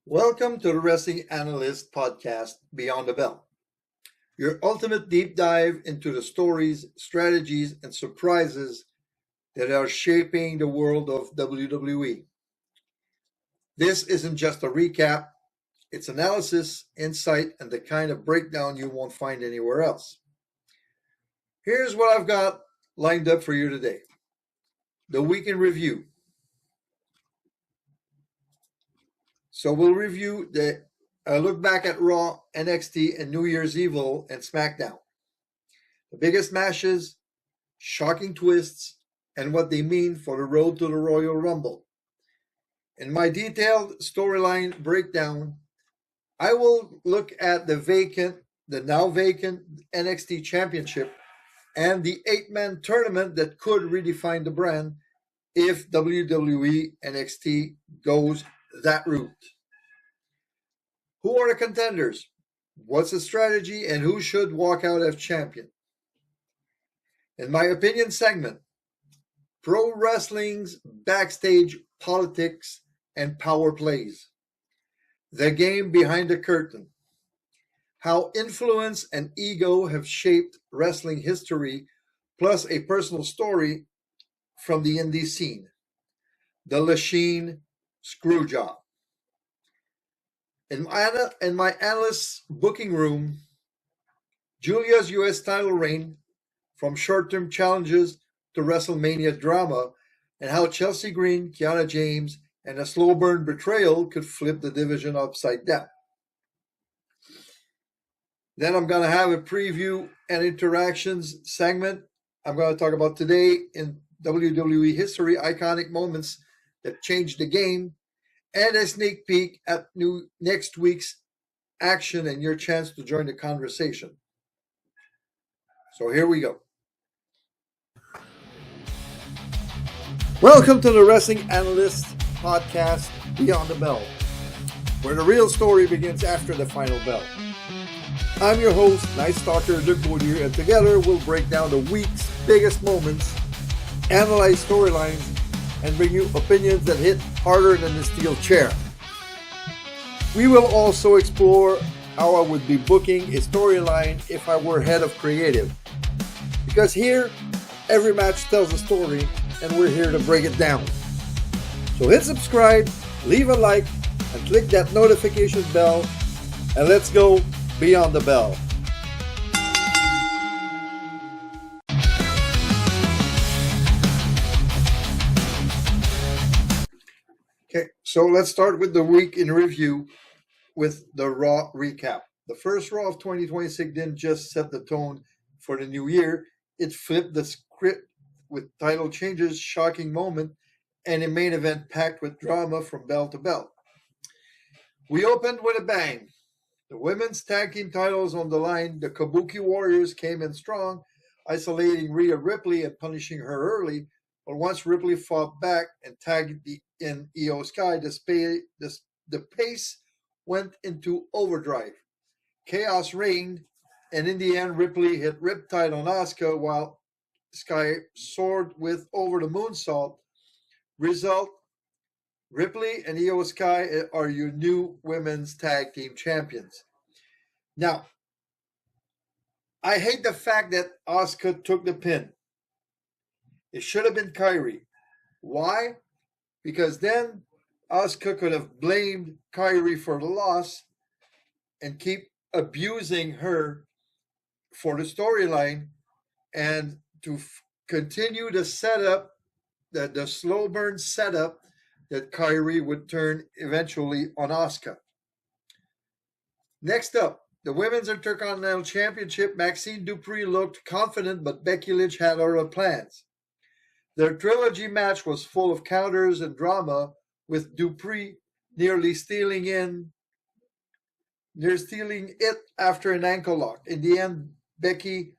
Welcome to the Wrestling Analyst Podcast, Beyond the Bell, your ultimate deep dive into the stories, strategies, and surprises that are shaping the world of WWE. This isn't just a recap, it's analysis, insight, and the kind of breakdown you won't find anywhere else. Here's what I've got lined up for you today. The week in review. So we'll review look back at Raw, NXT, and New Year's Evil and SmackDown. The biggest matches, shocking twists, and what they mean for the road to the Royal Rumble. In my detailed storyline breakdown, I will look at the now vacant NXT Championship and the 8-man tournament that could redefine the brand if WWE NXT goes that route. Who are the contenders? What's the strategy and who should walk out as champion? In my opinion segment, pro wrestling's backstage politics and power plays. The game behind the curtain. How influence and ego have shaped wrestling history, plus a personal story from the indie scene. The Lachine Screwjob. In my analyst's booking room, Julia's U.S. title reign, from short-term challenges to WrestleMania drama, and how Chelsea Green, Kiana James, and a slow burn betrayal could flip the division upside down. Then I'm going to have a preview and interactions segment. I'm going to talk about today in WWE history, iconic moments that changed the game, and a sneak peek at next week's action and your chance to join the conversation. So here we go. Welcome to the Wrestling Analyst Podcast, Beyond the Bell, where the real story begins after the final bell. I'm your host, Night Stalker Luc Baudier, and together we'll break down the week's biggest moments, analyze storylines, and bring you opinions that hit harder than the steel chair. We will also explore how I would be booking a storyline if I were head of creative. Because here, every match tells a story, and we're here to break it down. So hit subscribe, leave a like, and click that notification bell, and let's go beyond the bell. Okay, so let's start with the week in review with the Raw recap. The first Raw of 2026 didn't just set the tone for the new year, it flipped the script with title changes, shocking moment, and a main event packed with drama from bell to bell. We opened with a bang. The women's tag team titles on the line, the Kabuki Warriors came in strong, isolating Rhea Ripley and punishing her early. But once Ripley fought back and tagged in Io Sky, the pace went into overdrive. Chaos reigned, and in the end, Ripley hit Riptide on Asuka while Sky soared with over the moonsault. Result, Ripley and Io Sky are your new women's tag team champions. Now, I hate the fact that Asuka took the pin. It should have been Kairi. Why? Because then Asuka could have blamed Kairi for the loss and keep abusing her for the storyline and to continue the setup, the slow burn setup that Kairi would turn eventually on Asuka. Next up, the Women's Intercontinental Championship, Maxine Dupree looked confident, but Becky Lynch had other plans. Their trilogy match was full of counters and drama, with Dupree nearly stealing it after an ankle lock. In the end, Becky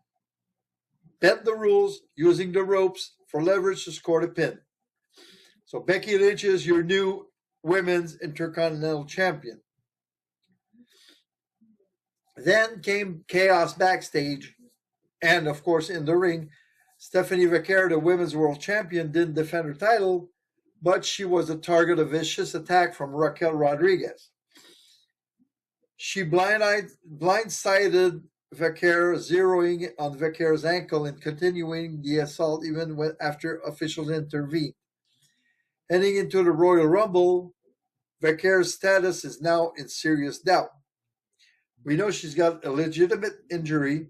bent the rules, using the ropes for leverage to score the pin. So Becky Lynch is your new Women's Intercontinental Champion. Then came chaos backstage, and of course in the ring. Stephanie Vaquer, the Women's World Champion, didn't defend her title, but she was the target of vicious attack from Raquel Rodriguez. She blindsided Vaquer, zeroing on Vaquer's ankle and continuing the assault even after officials intervened. Heading into the Royal Rumble, Vaquer's status is now in serious doubt. We know she's got a legitimate injury,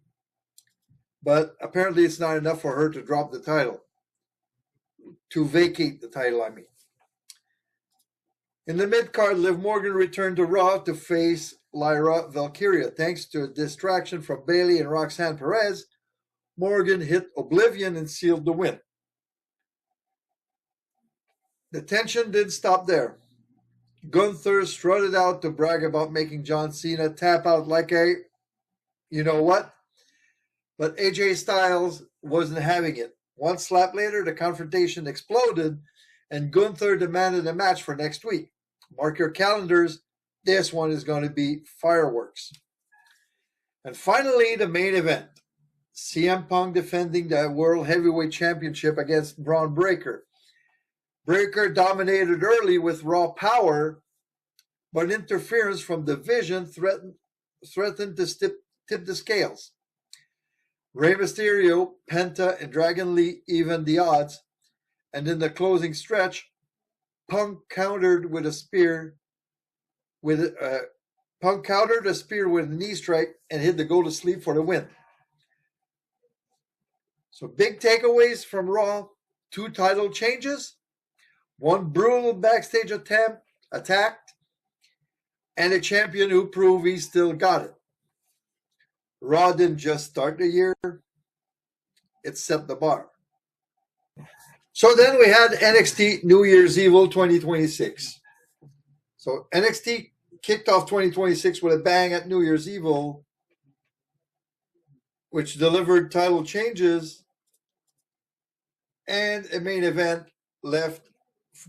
but apparently it's not enough for her to drop the title. To vacate the title, I mean. In the mid-card, Liv Morgan returned to Raw to face Lyra Valkyria. Thanks to a distraction from Bayley and Roxanne Perez, Morgan hit Oblivion and sealed the win. The tension didn't stop there. Gunther strutted out to brag about making John Cena tap out like a you-know-what. But AJ Styles wasn't having it. One slap later, the confrontation exploded, and Gunther demanded a match for next week. Mark your calendars. This one is going to be fireworks. And finally, the main event. CM Punk defending the World Heavyweight Championship against Braun Breaker. Breaker dominated early with raw power, but interference from the Vision threatened to tip the scales. Rey Mysterio, Penta, and Dragon Lee evened the odds, and in the closing stretch, Punk countered a spear with a knee strike and hit the go to sleep for the win. So big takeaways from Raw: 2 title changes, 1 brutal backstage attack, and a champion who proved he still got it. Raw didn't just start the year, it set the bar. So then we had NXT New Year's Evil 2026. So NXT kicked off 2026 with a bang at New Year's Evil, which delivered title changes, and a main event left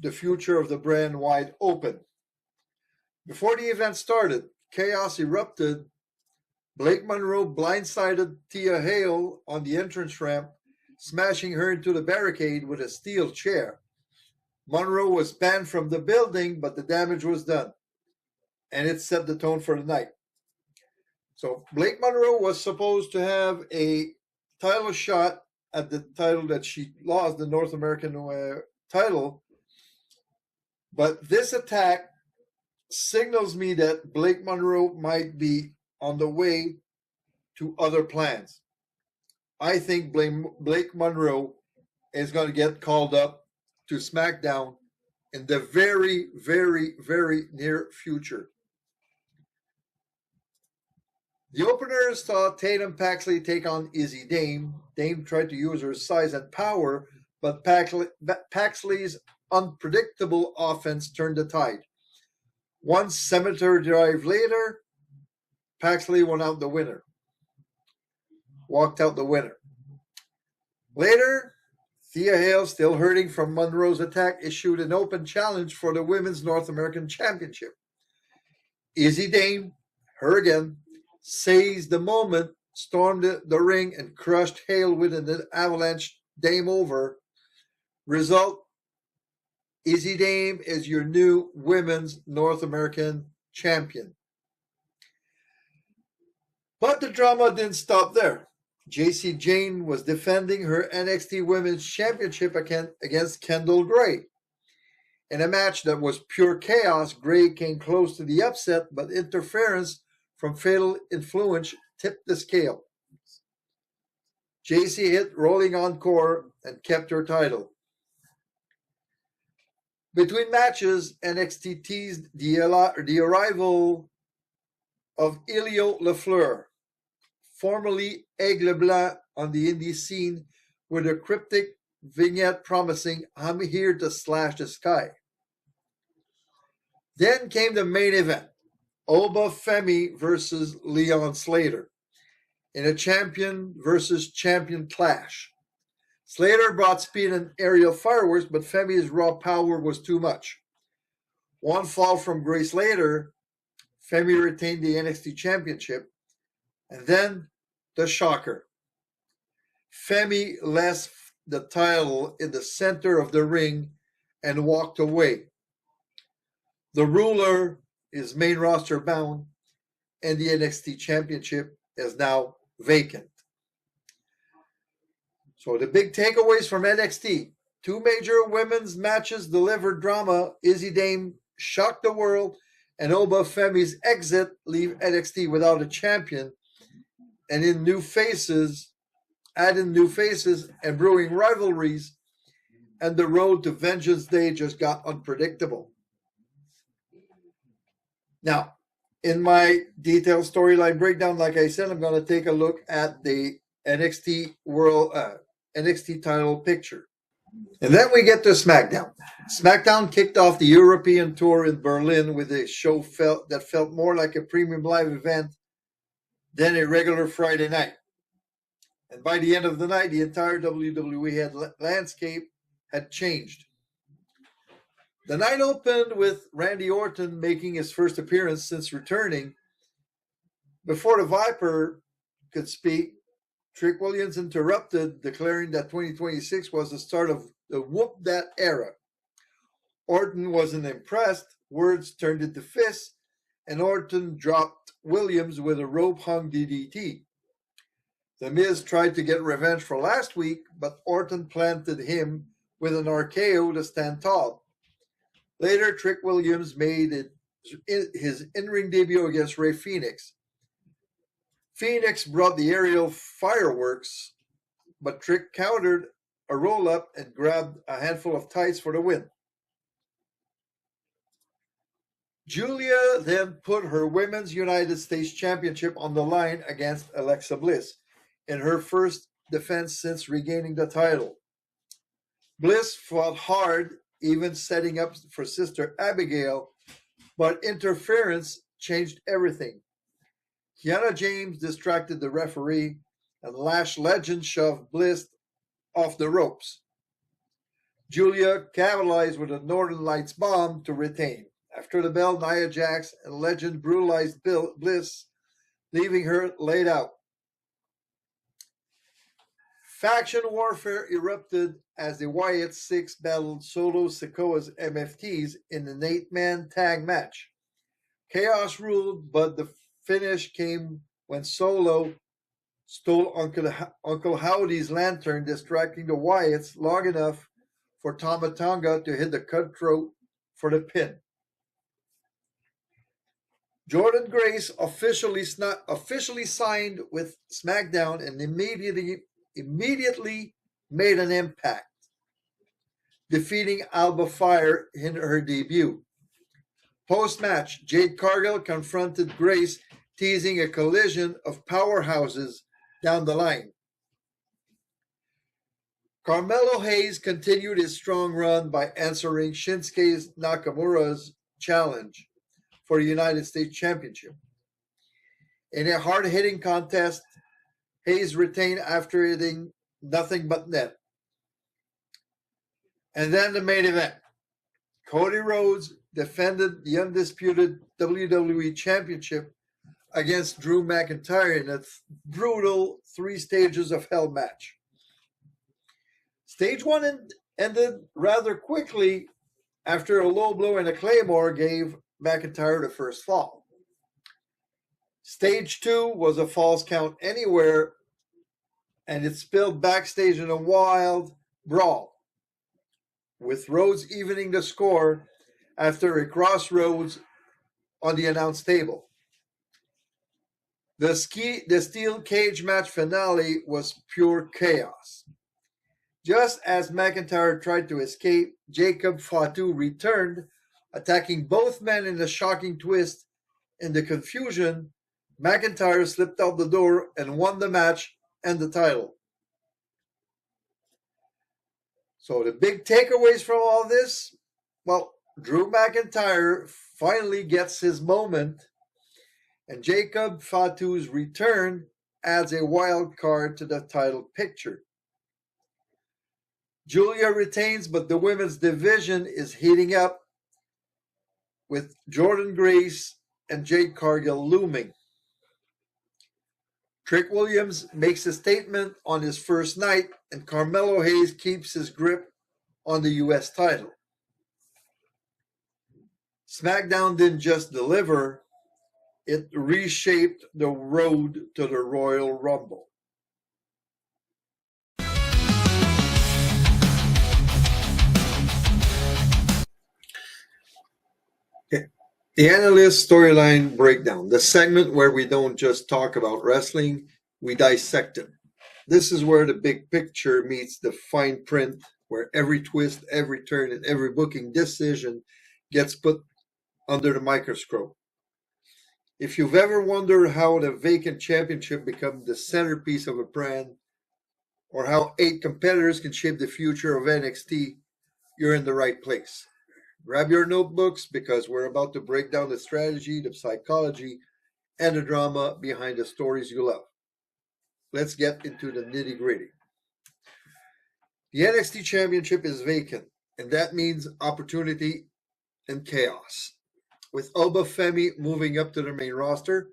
the future of the brand wide open. Before the event started, chaos erupted. Blake Monroe blindsided Thea Hale on the entrance ramp, smashing her into the barricade with a steel chair. Monroe was banned from the building, but the damage was done, and it set the tone for the night. So Blake Monroe was supposed to have a title shot at the title that she lost, the North American title, but this attack signals me that Blake Monroe might be on the way to other plans. I think Blake Monroe is going to get called up to SmackDown in the very, very, very near future. The openers saw Tatum Paxley take on Izzy Dame. Dame tried to use her size and power, but Paxley's unpredictable offense turned the tide. One cemetery drive later, Paxley walked out the winner. Later, Thea Hale, still hurting from Monroe's attack, issued an open challenge for the Women's North American Championship. Izzy Dame, her again, seized the moment, stormed the ring, and crushed Hale with an avalanche. Dame over. Result: Izzy Dame is your new Women's North American Champion. But the drama didn't stop there. JC Jane was defending her NXT Women's Championship against Kendall Gray. In a match that was pure chaos, Gray came close to the upset, but interference from Fatal Influence tipped the scale. JC hit Rolling Encore and kept her title. Between matches, NXT teased the arrival of Elio Lafleur, formerly Aigle Blanc, on the indie scene with a cryptic vignette promising, "I'm here to slash the sky." Then came the main event, Oba Femi versus Leon Slater, in a champion versus champion clash. Slater brought speed and aerial fireworks, but Femi's raw power was too much. One fall from Grace Slater, Femi retained the NXT Championship, and then the shocker. Femi left the title in the center of the ring and walked away. The ruler is main roster bound, and the NXT Championship is now vacant. So the big takeaways from NXT. 2 major women's matches delivered drama. Izzy Dame shocked the world, and Oba Femi's exit leave NXT without a champion, and adding new faces and brewing rivalries, and the road to Vengeance Day just got unpredictable. Now, in my detailed storyline breakdown, like I said, I'm going to take a look at the NXT title picture. And then we get to SmackDown. SmackDown kicked off the European tour in Berlin with a show that felt more like a premium live event than a regular Friday night. And by the end of the night, the entire WWE landscape had changed. The night opened with Randy Orton making his first appearance since returning. Before the Viper could speak, Trick Williams interrupted, declaring that 2026 was the start of the Whoop That era. Orton wasn't impressed, words turned into fists, and Orton dropped Williams with a rope-hung DDT. The Miz tried to get revenge for last week, but Orton planted him with an RKO to stand tall. Later, Trick Williams made his in-ring debut against Rey Fenix. Phoenix brought the aerial fireworks, but Trick countered a roll-up and grabbed a handful of tights for the win. Julia then put her Women's United States Championship on the line against Alexa Bliss in her first defense since regaining the title. Bliss fought hard, even setting up for Sister Abigail, but interference changed everything. Kiana James distracted the referee, and Lash Legend shoved Bliss off the ropes. Julia capitalized with a Northern Lights bomb to retain. After the bell, Nia Jax and Legend brutalized Bliss, leaving her laid out. Faction warfare erupted as the Wyatt Six battled Solo Sikoa's MFTs in an 8-man tag match. Chaos ruled, but the finish came when Solo stole Uncle Howdy's lantern, distracting the Wyatts long enough for Tama Tonga to hit the cutthroat for the pin. Jordan Grace officially signed with SmackDown and immediately made an impact, defeating Alba Fire in her debut. Post-match, Jade Cargill confronted Grace, teasing a collision of powerhouses down the line. Carmelo Hayes continued his strong run by answering Shinsuke Nakamura's challenge for the United States Championship. In a hard-hitting contest, Hayes retained after hitting nothing but net. And then the main event. Cody Rhodes defended the undisputed WWE Championship against Drew McIntyre in a brutal 3 stages of hell match. Stage 1 ended rather quickly after a low blow and a claymore gave McIntyre the first fall. Stage 2 was a false count anywhere, and it spilled backstage in a wild brawl, with Rhodes evening the score after a crossroads on the announce table. The steel cage match finale was pure chaos. Just as McIntyre tried to escape, Jacob Fatu returned, attacking both men in a shocking twist. In the confusion, McIntyre slipped out the door and won the match and the title. So the big takeaways from all this, well, Drew McIntyre finally gets his moment, and Jacob Fatu's return adds a wild card to the title picture. Julia retains, but the women's division is heating up with Jordan Grace and Jade Cargill looming. Trick Williams makes a statement on his first night, and Carmelo Hayes keeps his grip on the U.S. title. SmackDown didn't just deliver, It reshaped the road to the Royal Rumble. Okay. The Analyst Storyline Breakdown, the segment where we don't just talk about wrestling, we dissect it. This is where the big picture meets the fine print, where every twist, every turn, and every booking decision gets put under the microscope. If you've ever wondered how the vacant championship becomes the centerpiece of a brand, or how 8 competitors can shape the future of NXT, you're in the right place. Grab your notebooks because we're about to break down the strategy, the psychology, and the drama behind the stories you love. Let's get into the nitty-gritty. The NXT Championship is vacant, and that means opportunity and chaos. With Oba Femi moving up to the main roster,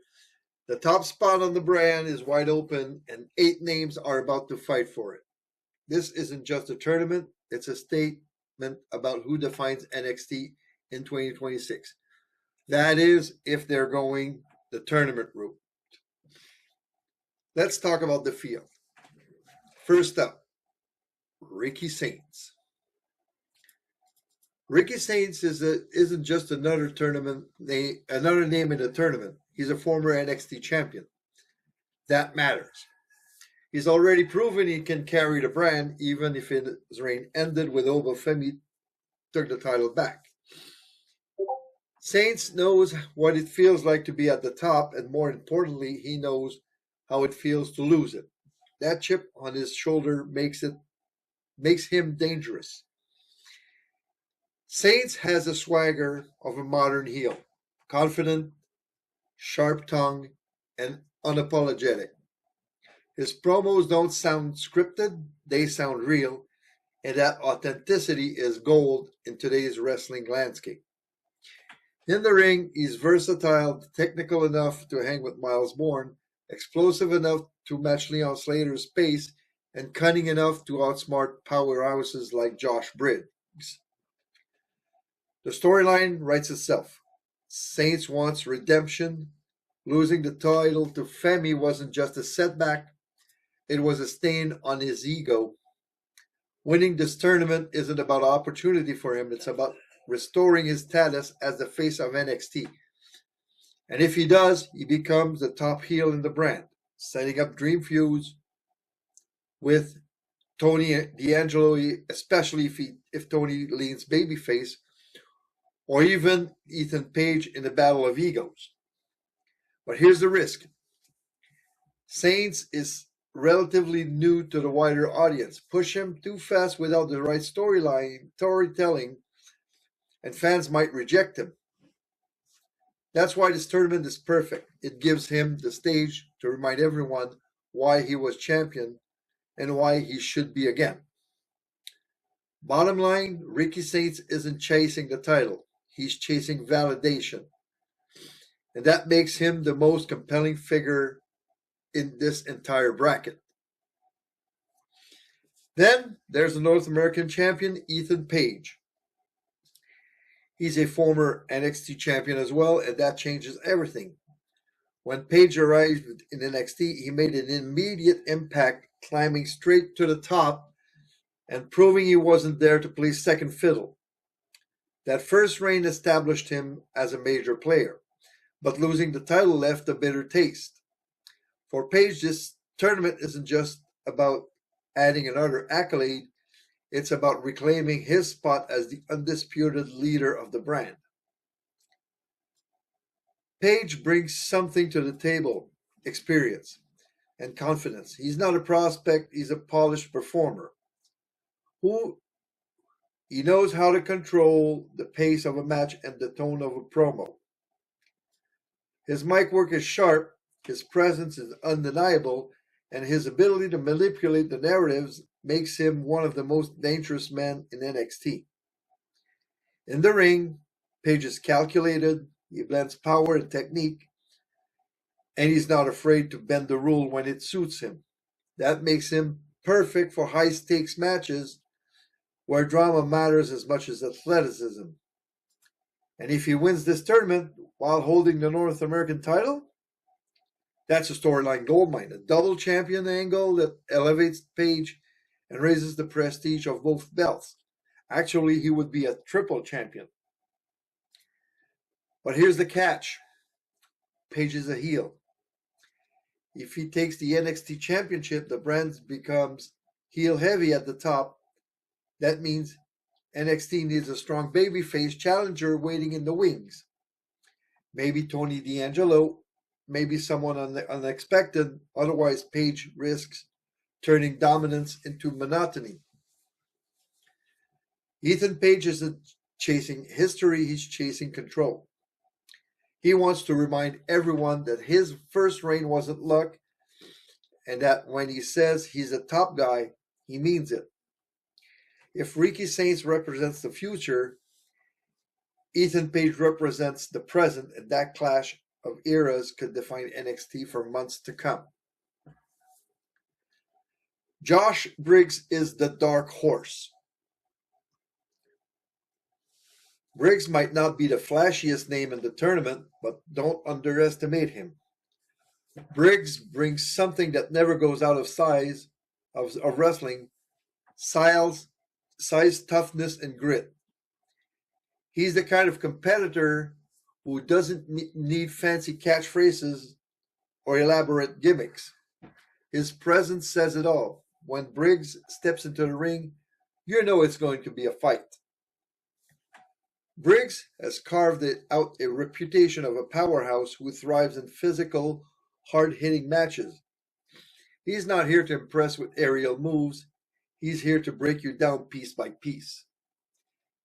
the top spot on the brand is wide open, and 8 names are about to fight for it. This isn't just a tournament, it's a statement about who defines NXT in 2026. That is, if they're going the tournament route. Let's talk about the field. First up, Ricky Saints. Ricky Saints isn't just another name in the tournament. He's a former NXT champion. That matters. He's already proven he can carry the brand, even if his reign ended with Oba Femi took the title back. Saints knows what it feels like to be at the top, and more importantly, he knows how it feels to lose it. That chip on his shoulder makes him dangerous. Saints has the swagger of a modern heel, confident, sharp-tongued, and unapologetic. His promos don't sound scripted, they sound real, and that authenticity is gold in today's wrestling landscape. In the ring, he's versatile, technical enough to hang with Miles Bourne, explosive enough to match Leon Slater's pace, and cunning enough to outsmart powerhouses like Josh Briggs. The storyline writes itself. Saints wants redemption. Losing the title to Femi wasn't just a setback, it was a stain on his ego. Winning this tournament isn't about opportunity for him, it's about restoring his status as the face of NXT. And if he does, he becomes the top heel in the brand, setting up dream feuds with Tony D'Angelo, especially if Tony leans babyface, or even Ethan Page in the battle of egos. But here's the risk. Saints is relatively new to the wider audience. Push him too fast without the right storytelling, and fans might reject him. That's why this tournament is perfect. It gives him the stage to remind everyone why he was champion and why he should be again. Bottom line, Ricky Saints isn't chasing the title. He's chasing validation. And that makes him the most compelling figure in this entire bracket. Then there's the North American champion, Ethan Page. He's a former NXT champion as well, and that changes everything. When Page arrived in NXT, he made an immediate impact, climbing straight to the top and proving he wasn't there to play second fiddle. That first reign established him as a major player, but losing the title left a bitter taste. For Page, this tournament isn't just about adding another accolade, it's about reclaiming his spot as the undisputed leader of the brand. Page brings something to the table, experience and confidence. He's not a prospect, he's a polished performer. He knows how to control the pace of a match and the tone of a promo. His mic work is sharp, his presence is undeniable, and his ability to manipulate the narratives makes him one of the most dangerous men in NXT. In the ring, Page is calculated, he blends power and technique, and he's not afraid to bend the rule when it suits him. That makes him perfect for high-stakes matches where drama matters as much as athleticism. And if he wins this tournament, while holding the North American title? That's a storyline goldmine. A double champion angle that elevates Page and raises the prestige of both belts. Actually, he would be a triple champion. But here's the catch. Page is a heel. If he takes the NXT Championship, the brand becomes heel heavy at the top. That means NXT needs a strong babyface challenger waiting in the wings. Maybe Tony D'Angelo, maybe someone unexpected. Otherwise, Page risks turning dominance into monotony. Ethan Page isn't chasing history, he's chasing control. He wants to remind everyone that his first reign wasn't luck, and that when he says he's a top guy, he means it. If Ricky Saints represents the future, Ethan Page represents the present, and that clash of eras could define NXT for months to come. Josh Briggs is the dark horse. Briggs might not be the flashiest name in the tournament, but don't underestimate him. Briggs brings something that never goes out of size of wrestling: size, toughness, and grit. He's the kind of competitor who doesn't need fancy catchphrases or elaborate gimmicks. His presence says it all. When Briggs steps into the ring, you know it's going to be a fight. Briggs has carved out a reputation of a powerhouse who thrives in physical, hard-hitting matches. He's not here to impress with aerial moves. He's here to break you down piece by piece.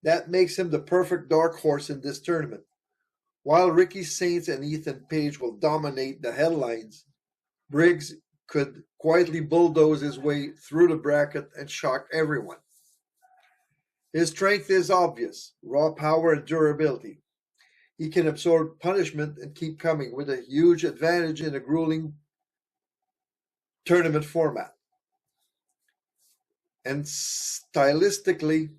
That makes him the perfect dark horse in this tournament. While Ricky Saints and Ethan Page will dominate the headlines, Briggs could quietly bulldoze his way through the bracket and shock everyone. His strength is obvious: raw power and durability. He can absorb punishment and keep coming, with a huge advantage in a grueling tournament format. And stylistically,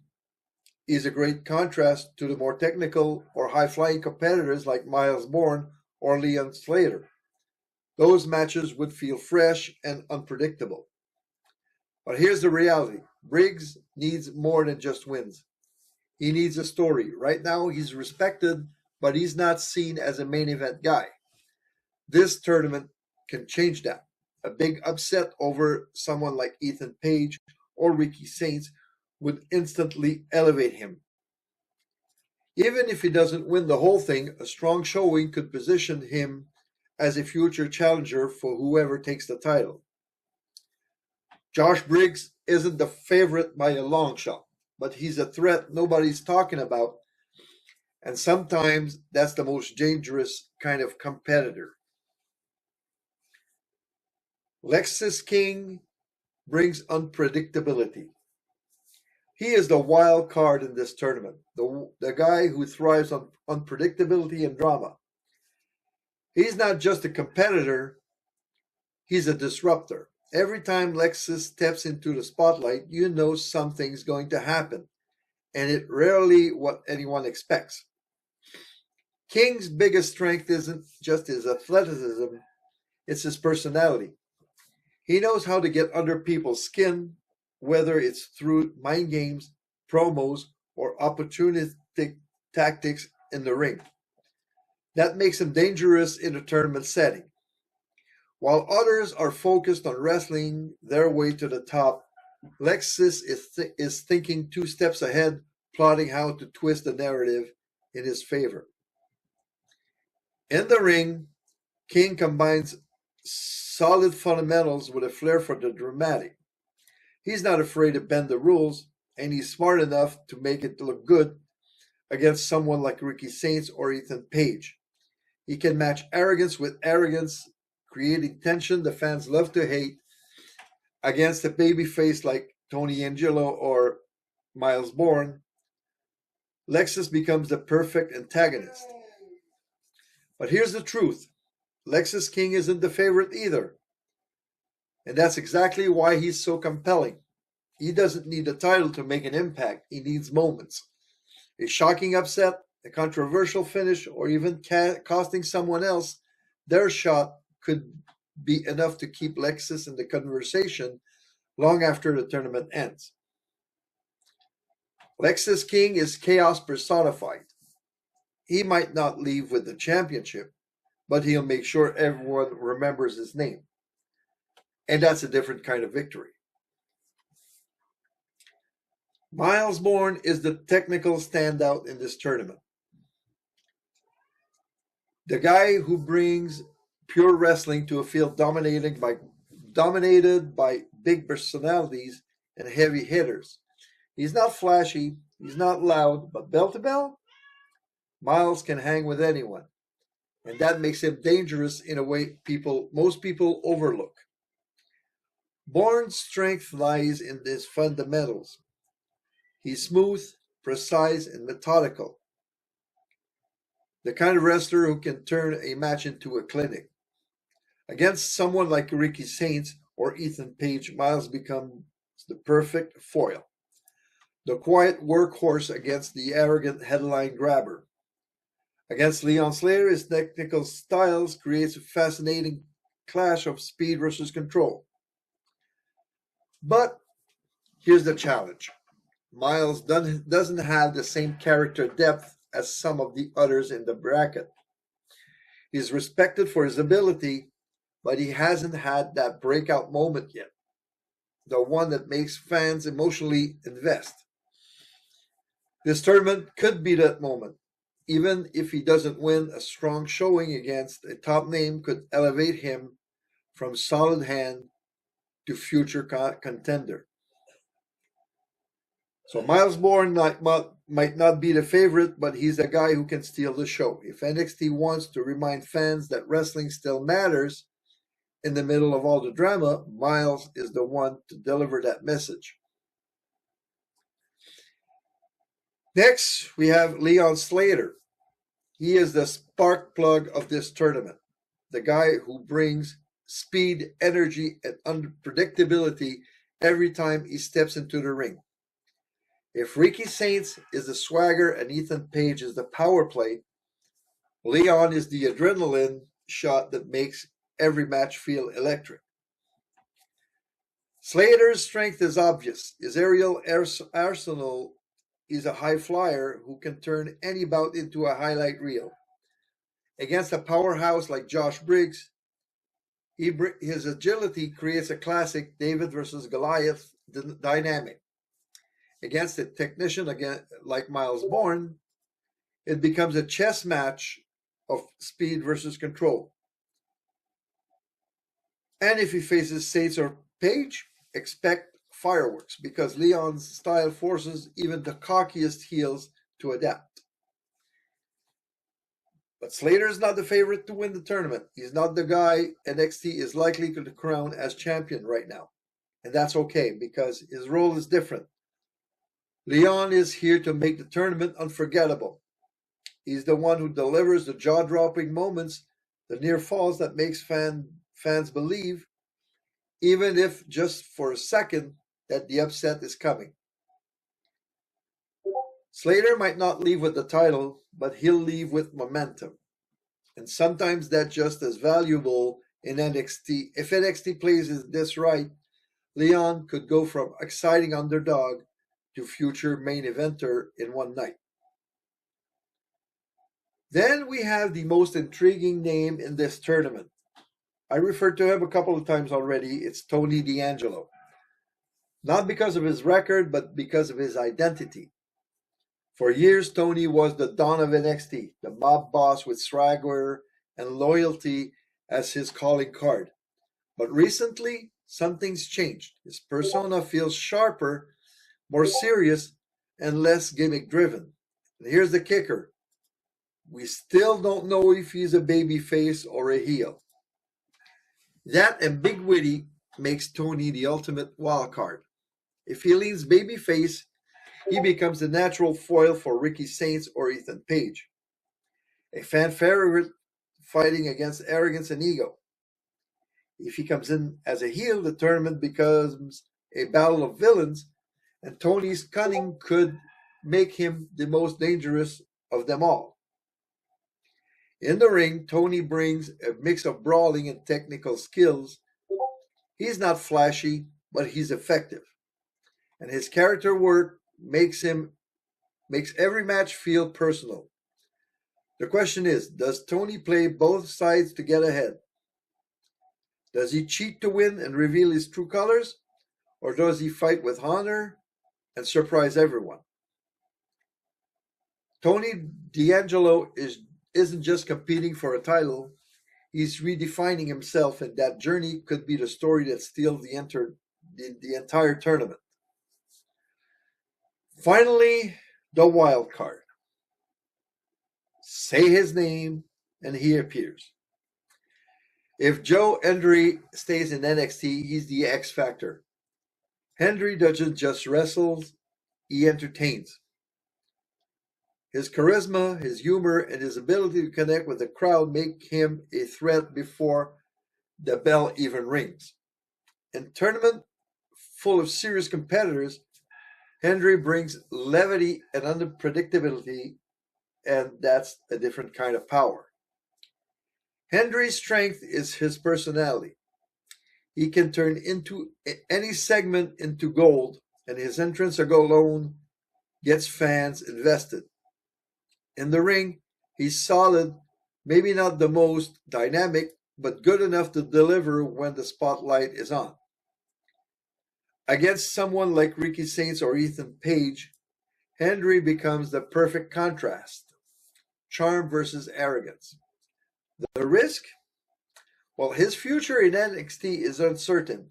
he's a great contrast to the more technical or high-flying competitors like Miles Bourne or Leon Slater. Those matches would feel fresh and unpredictable. But here's the reality. Briggs needs more than just wins. He needs a story. Right now, he's respected, but he's not seen as a main event guy. This tournament can change that. A big upset over someone like Ethan Page or Ricky Saints would instantly elevate him. Even if he doesn't win the whole thing, a strong showing could position him as a future challenger for whoever takes the title. Josh Briggs isn't the favorite by a long shot, but he's a threat nobody's talking about, and sometimes that's the most dangerous kind of competitor. Lexis King brings unpredictability. He is the wild card in this tournament, the guy who thrives on unpredictability and drama. He's not just a competitor, he's a disruptor. Every time Lexis steps into the spotlight, you know something's going to happen, and it's rarely what anyone expects. King's biggest strength isn't just his athleticism, it's his personality. He knows how to get under people's skin, whether it's through mind games, promos, or opportunistic tactics in the ring. That makes him dangerous in a tournament setting. While others are focused on wrestling their way to the top, Lexis is thinking 2 steps ahead, plotting how to twist the narrative in his favor. In the ring, King combines solid fundamentals with a flair for the dramatic. He's not afraid to bend the rules, and he's smart enough to make it look good against someone like Ricky Saints or Ethan Page. He can match arrogance with arrogance, creating tension the fans love to hate, against a babyface like Tony Angelo or Miles Bourne. Lexis becomes the perfect antagonist. But here's the truth. Lexis King isn't the favorite either. And that's exactly why he's so compelling. He doesn't need a title to make an impact. He needs moments. A shocking upset, A controversial finish, or even costing someone else their shot, could be enough to keep Lexus in the conversation long after the tournament ends. Lexus King is chaos personified. He might not leave with the championship, but he'll make sure everyone remembers his name. And that's a different kind of victory. Miles Bourne is the technical standout in this tournament. The guy who brings pure wrestling to a field dominated by big personalities and heavy hitters. He's not flashy, he's not loud, but bell to bell, Miles can hang with anyone. And that makes him dangerous in a way most people overlook. Bourne's strength lies in his fundamentals. He's smooth, precise, and methodical. The kind of wrestler who can turn a match into a clinic. Against someone like Ricky Saints or Ethan Page, Miles becomes the perfect foil. The quiet workhorse against the arrogant headline grabber. Against Leon Slater, his technical styles creates a fascinating clash of speed versus control. But here's the challenge. Miles doesn't have the same character depth as some of the others in the bracket. He's respected for his ability, but he hasn't had that breakout moment yet. The one that makes fans emotionally invest. This tournament could be that moment. Even if he doesn't win, a strong showing against a top name could elevate him from solid hand to future contender. So Miles Bourne might not be the favorite, but he's the guy who can steal the show. If NXT wants to remind fans that wrestling still matters in the middle of all the drama, Miles is the one to deliver that message. Next, we have Leon Slater. He is the spark plug of this tournament, the guy who brings speed, energy, and unpredictability every time he steps into the ring. If Ricky Saints is the swagger and Ethan Page is the power play, Leon is the adrenaline shot that makes every match feel electric. Slater's strength is obvious. His aerial arsenal is a high flyer who can turn any bout into a highlight reel. Against a powerhouse like Josh Briggs, his agility creates a classic David versus Goliath dynamic. Against a technician like Miles Bourne, it becomes a chess match of speed versus control. And if he faces Saints or Page, expect fireworks, because Leon's style forces even the cockiest heels to adapt. But Slater is not the favorite to win the tournament. He's not the guy NXT is likely to crown as champion right now. And that's okay, because his role is different. Leon is here to make the tournament unforgettable. He's the one who delivers the jaw-dropping moments, the near falls that makes fans believe, even if just for a second, that the upset is coming. Slater might not leave with the title, but he'll leave with momentum. And sometimes that's just as valuable in NXT. If NXT plays this right, Leon could go from exciting underdog to future main eventer in one night. Then we have the most intriguing name in this tournament. I referred to him a couple of times already. It's Tony D'Angelo. Not because of his record, but because of his identity. For years, Tony was the Don of NXT, the mob boss with swagger and loyalty as his calling card. But recently, something's changed. His persona feels sharper, more serious, and less gimmick-driven. And here's the kicker. We still don't know if he's a babyface or a heel. That ambiguity makes Tony the ultimate wild card. If he leans babyface, he becomes the natural foil for Ricky Saints or Ethan Page. A fan favorite fighting against arrogance and ego. If he comes in as a heel, the tournament becomes a battle of villains, and Tony's cunning could make him the most dangerous of them all. In the ring, Tony brings a mix of brawling and technical skills. He's not flashy, but he's effective. And his character work makes every match feel personal. The question is, does Tony play both sides to get ahead? Does he cheat to win and reveal his true colors? Or does he fight with honor and surprise everyone? Tony D'Angelo isn't just competing for a title, he's redefining himself, and that journey could be the story that steals the entire tournament. Finally, the wild card. Say his name, and he appears. If Joe Hendry stays in NXT, he's the X Factor. Hendry doesn't just wrestle, he entertains. His charisma, his humor, and his ability to connect with the crowd make him a threat before the bell even rings. In a tournament full of serious competitors, Hendry brings levity and unpredictability, and that's a different kind of power. Hendry's strength is his personality. He can turn into any segment into gold, and his entrance alone gets fans invested. In the ring, he's solid, maybe not the most dynamic, but good enough to deliver when the spotlight is on. Against someone like Ricky Saints or Ethan Page, Hendry becomes the perfect contrast. Charm versus arrogance. The risk? Well, his future in NXT is uncertain.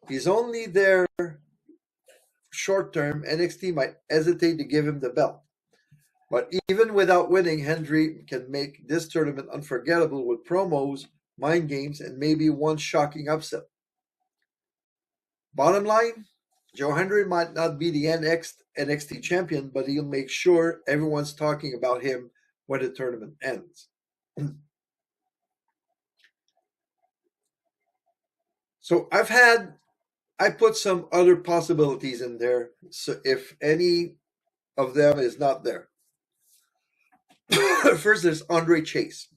He's only there short term. NXT might hesitate to give him the belt. But even without winning, Hendry can make this tournament unforgettable with promos, mind games, and maybe one shocking upset. Bottom line, Joe Hendry might not be the NXT champion, but he'll make sure everyone's talking about him when the tournament ends. So I put some other possibilities in there, so if any of them is not there. First, there's Andre Chase.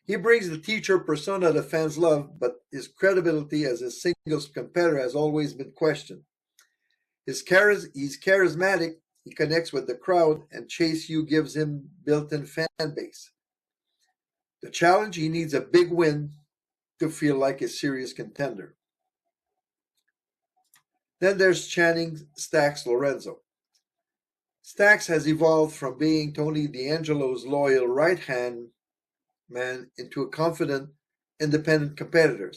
He brings the teacher persona the fans love, but his credibility as a singles competitor has always been questioned. He's charismatic, he connects with the crowd, and Chase U gives him built-in fan base. The challenge, he needs a big win to feel like a serious contender. Then there's Channing Stacks Lorenzo. Stacks has evolved from being Tony D'Angelo's loyal right-hand man into a confident, independent competitor.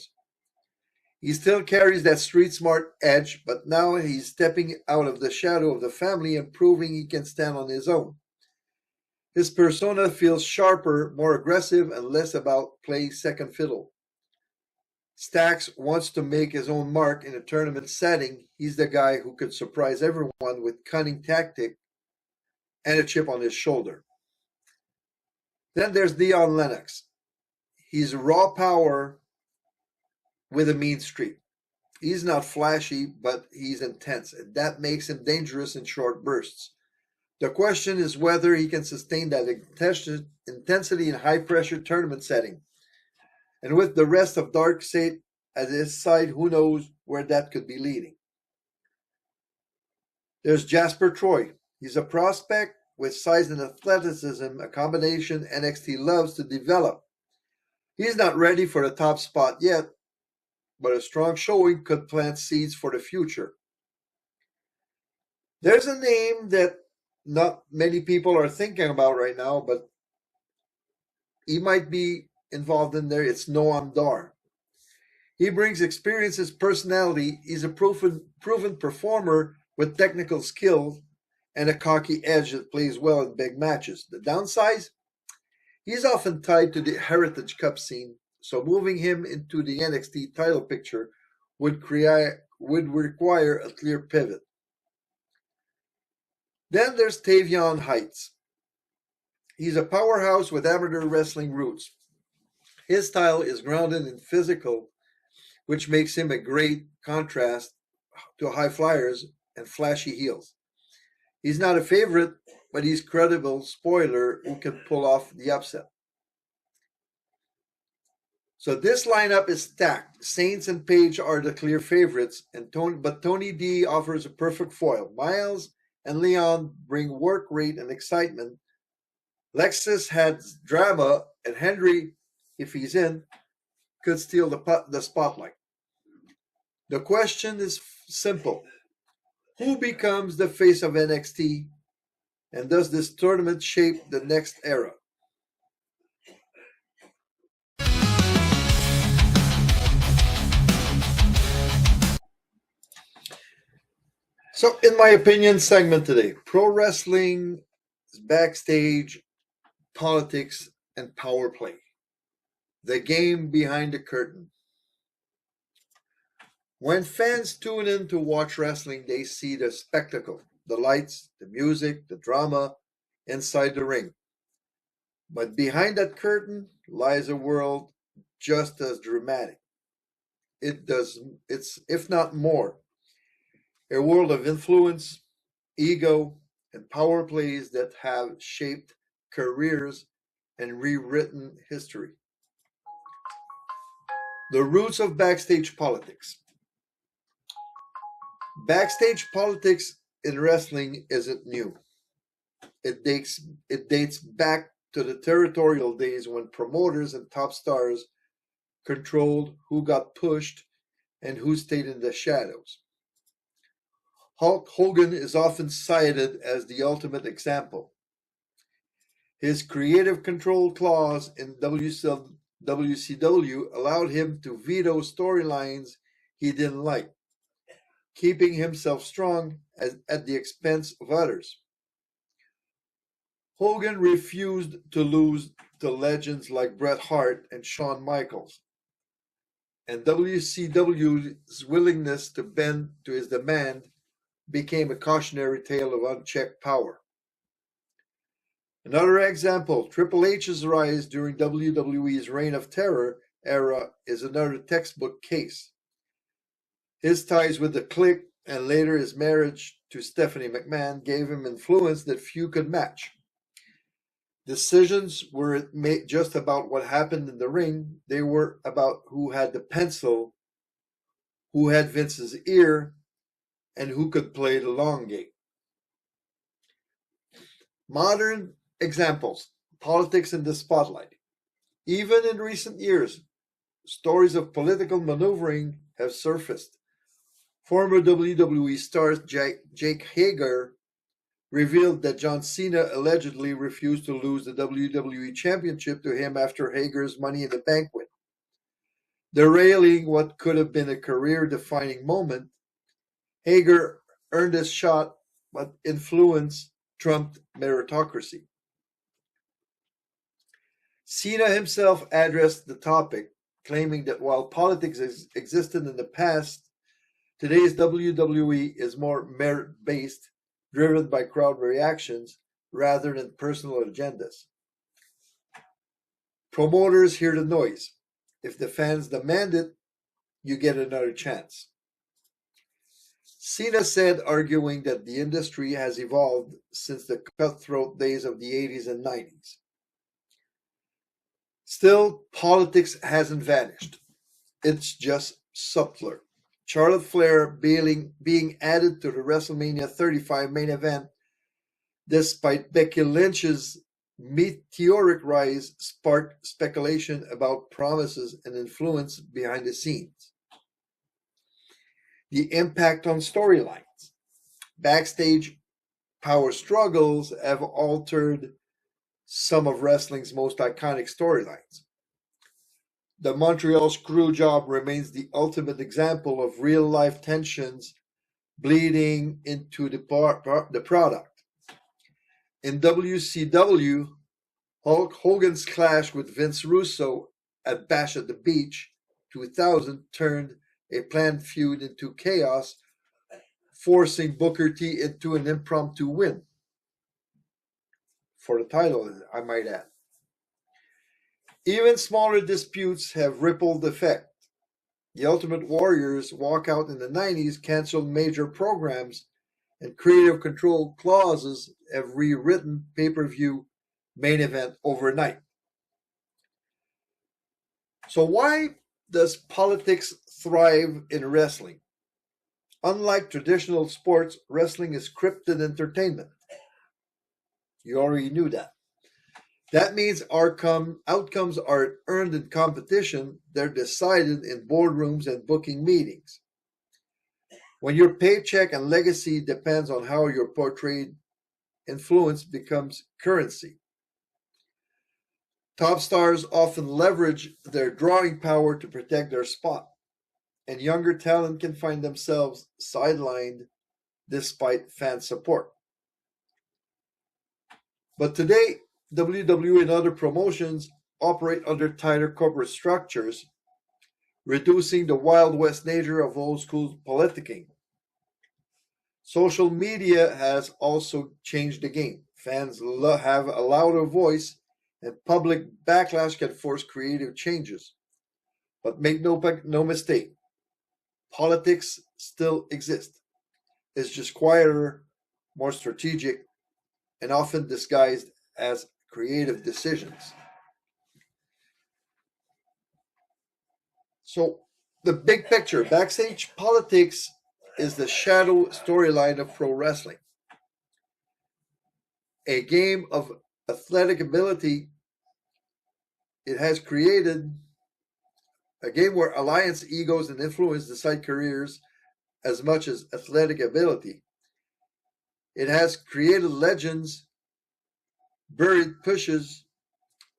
He still carries that street-smart edge, but now he's stepping out of the shadow of the family and proving he can stand on his own. His persona feels sharper, more aggressive, and less about playing second fiddle. Stacks wants to make his own mark in a tournament setting. He's the guy who could surprise everyone with cunning tactic and a chip on his shoulder. Then there's Dion Lennox. He's raw power with a mean streak. He's not flashy, but he's intense, and that makes him dangerous in short bursts. The question is whether he can sustain that intensity in high-pressure tournament setting. And with the rest of Darkseid at his side, who knows where that could be leading. There's Jasper Troy. He's a prospect with size and athleticism, a combination NXT loves to develop. He's not ready for the top spot yet, but a strong showing could plant seeds for the future. There's a name that not many people are thinking about right now, but he might be involved in there. It's Noam Dar. He brings experience, his personality. He's a proven performer with technical skills and a cocky edge that plays well in big matches. The downside? He's often tied to the Heritage Cup scene, so moving him into the NXT title picture would require a clear pivot. Then there's Tavion Heights. He's a powerhouse with amateur wrestling roots. His style is grounded in physical, which makes him a great contrast to high flyers and flashy heels. He's not a favorite, but he's credible spoiler who can pull off the upset. So this lineup is stacked. Saints and Page are the clear favorites, but Tony D offers a perfect foil. Miles and Leon bring work rate and excitement. Lexus has drama, and Henry, if he's in, could steal the spotlight. The question is simple. Who becomes the face of NXT, and does this tournament shape the next era? So, in my opinion segment today, pro wrestling, backstage, politics, and power play. The game behind the curtain. When fans tune in to watch wrestling, they see the spectacle, the lights, the music, the drama inside the ring. But behind that curtain lies a world just as dramatic. It's if not more, a world of influence, ego, and power plays that have shaped careers and rewritten history. The roots of backstage politics. Backstage politics in wrestling isn't new. It dates back to the territorial days when promoters and top stars controlled who got pushed and who stayed in the shadows. Hulk Hogan is often cited as the ultimate example. His creative control clause in WCW allowed him to veto storylines he didn't like, keeping himself strong at the expense of others. Hogan refused to lose to legends like Bret Hart and Shawn Michaels, and WCW's willingness to bend to his demand became a cautionary tale of unchecked power. Another example, Triple H's rise during WWE's Reign of Terror era is another textbook case. His ties with the Clique and later his marriage to Stephanie McMahon gave him influence that few could match. Decisions weren't just about what happened in the ring, they were about who had the pencil, who had Vince's ear, and who could play the long game. Modern examples, politics in the spotlight. Even in recent years, stories of political maneuvering have surfaced. Former WWE star Jake Hager revealed that John Cena allegedly refused to lose the WWE Championship to him after Hager's Money in the Bank win. Derailing what could have been a career-defining moment, Hager earned his shot, but influence trumped meritocracy. Cena himself addressed the topic, claiming that while politics existed in the past, today's WWE is more merit-based, driven by crowd reactions rather than personal agendas. Promoters hear the noise. If the fans demand it, you get another chance. Cena said, arguing that the industry has evolved since the cutthroat days of the 80s and 90s. Still, politics hasn't vanished. It's just subtler. Charlotte Flair being added to the WrestleMania 35 main event, despite Becky Lynch's meteoric rise, sparked speculation about promises and influence behind the scenes. The impact on storylines. Backstage power struggles have altered some of wrestling's most iconic storylines. The Montreal Screwjob remains the ultimate example of real-life tensions bleeding into the product. In WCW, Hulk Hogan's clash with Vince Russo at Bash at the Beach 2000 turned a planned feud into chaos, forcing Booker T into an impromptu win. For the title, I might add. Even smaller disputes have rippled effect. The Ultimate Warriors walkout in the 90s canceled major programs and creative control clauses have rewritten pay-per-view main event overnight. So why does politics thrive in wrestling? Unlike traditional sports, wrestling is scripted entertainment. You already knew that. That means outcomes aren't earned in competition, they're decided in boardrooms and booking meetings. When your paycheck and legacy depends on how you're portrayed, influence becomes currency. Top stars often leverage their drawing power to protect their spot, and younger talent can find themselves sidelined despite fan support. But today, WWE and other promotions operate under tighter corporate structures, reducing the Wild West nature of old school politicking. Social media has also changed the game. Fans have a louder voice, and public backlash can force creative changes. But make no mistake, politics still exists. It's just quieter, more strategic, and often disguised as creative decisions. So, the big picture, backstage politics is the shadow storyline of pro wrestling. A game of athletic ability, it has created a game where alliance, egos, and influence decide careers as much as athletic ability. It has created legends, buried pushes,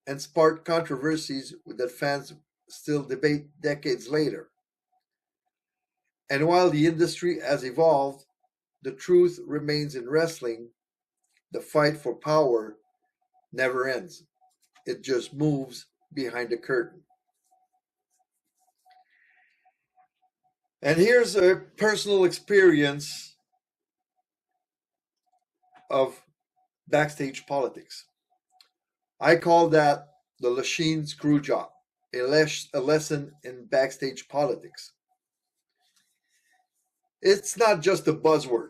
and sparked controversies that fans still debate decades later. And while the industry has evolved, the truth remains in wrestling. The fight for power never ends. It just moves behind the curtain. And here's a personal experience of backstage politics. I call that the Lachine Screwjob, a lesson in backstage politics. It's not just a buzzword.